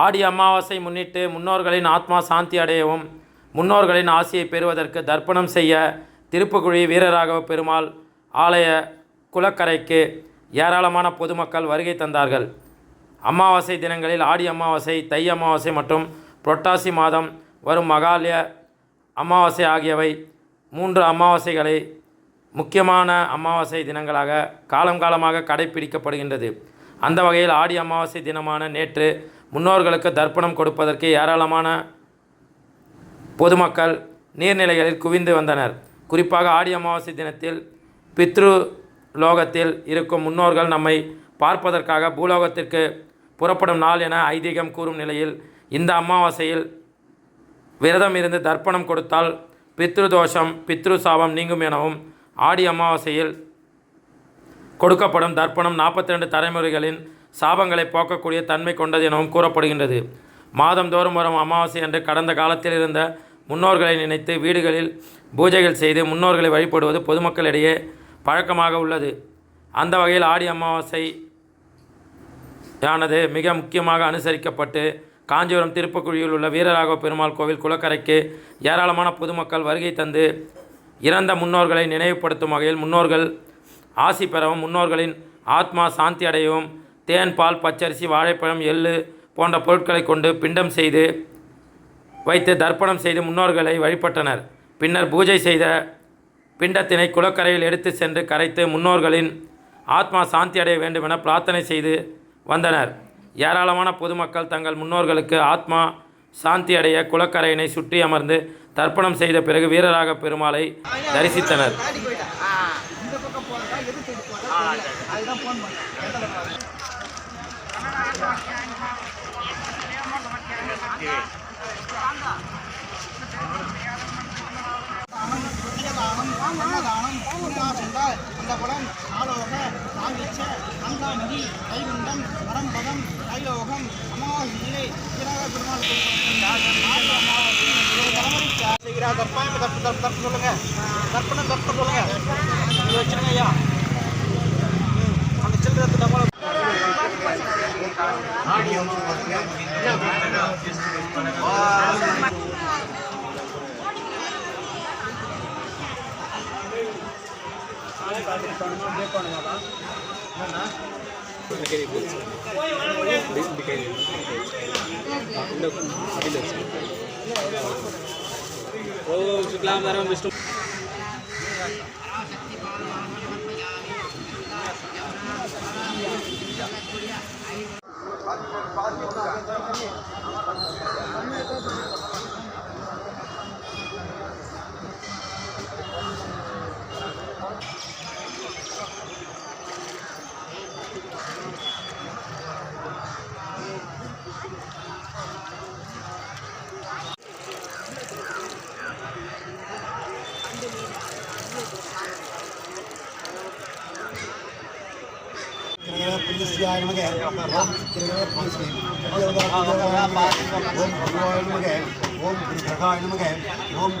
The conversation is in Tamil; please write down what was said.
ஆடி அமாவாசை முன்னிட்டு முன்னோர்களின் ஆத்மா சாந்தி அடையவும் முன்னோர்களின் ஆசியை பெறுவதற்கு தர்ப்பணம் செய்ய திருப்புக்குழி வீரராகவ பெருமாள் ஆலய குளக்கரைக்கு ஏராளமான பொதுமக்கள் வருகை தந்தார்கள். அமாவாசை தினங்களில் ஆடி அமாவாசை, தை அமாவாசை மற்றும் புரட்டாசி மாதம் வரும் மகாலய அமாவாசை ஆகியவை 3 அமாவாசைகளை முக்கியமான அமாவாசை தினங்களாக காலங்காலமாக கடைபிடிக்கப்படுகின்றது. அந்த வகையில் ஆடி அமாவாசை தினமான நேற்று முன்னோர்களுக்கு தர்ப்பணம் கொடுப்பதற்கு ஏராளமான பொதுமக்கள் நீர்நிலைகளில் குவிந்து வந்தனர். குறிப்பாக ஆடி அமாவாசை தினத்தில் பித்ரு லோகத்தில் இருக்கும் முன்னோர்கள் நம்மை பார்ப்பதற்காக பூலோகத்திற்கு புறப்படும் நாள் என ஐதீகம் கூறும் நிலையில் இந்த அமாவாசையில் விரதம் இருந்து தர்ப்பணம் கொடுத்தால் பித்ரு தோஷம், பித்ரு சாபம் நீங்கும் எனவும் ஆடி அமாவாசையில் கொடுக்கப்படும் தர்ப்பணம் 42 தலைமுறைகளின் சாபங்களை போக்கக்கூடிய தன்மை கொண்டது எனவும் கூறப்படுகின்றது. மாதந்தோறும் வரும் அமாவாசை அன்று கடந்த காலத்தில் இருந்த முன்னோர்களை நினைத்து வீடுகளில் பூஜைகள் செய்து முன்னோர்களை வழிபடுவது பொதுமக்களிடையே பழக்கமாக உள்ளது. அந்த வகையில் ஆடி அமாவாசை யானது மிக முக்கியமாக அனுசரிக்கப்பட்டு காஞ்சிபுரம் திருப்புக்குழியில் உள்ள வீரராகவ பெருமாள் கோவில் குளக்கரைக்கு ஏராளமான பொதுமக்கள் வருகை தந்து இறந்த முன்னோர்களை நினைவுபடுத்தும் வகையில் முன்னோர்கள் ஆசி பெறவும் முன்னோர்களின் ஆத்மா சாந்தி அடையவும் தேன், பால், பச்சரிசி, வாழைப்பழம், எள்ளு போன்ற பொருட்களை கொண்டு பிண்டம் செய்து வைத்து தர்ப்பணம் செய்து முன்னோர்களை வழிபட்டனர். பின்னர் பூஜை செய்த பிண்டத்தினை குளக்கரையில் எடுத்து சென்று கரைத்து முன்னோர்களின் ஆத்மா சாந்தி அடைய வேண்டுமென பிரார்த்தனை செய்து வந்தனர். ஏராளமான பொதுமக்கள் தங்கள் முன்னோர்களுக்கு ஆத்மா சாந்தி அடைய குளக்கரையினை சுற்றி அமர்ந்து தர்ப்பணம் செய்த பிறகு வீரராகவ பெருமாளை தரிசித்தனர். शुक्लांबरधरं विष्णु ओम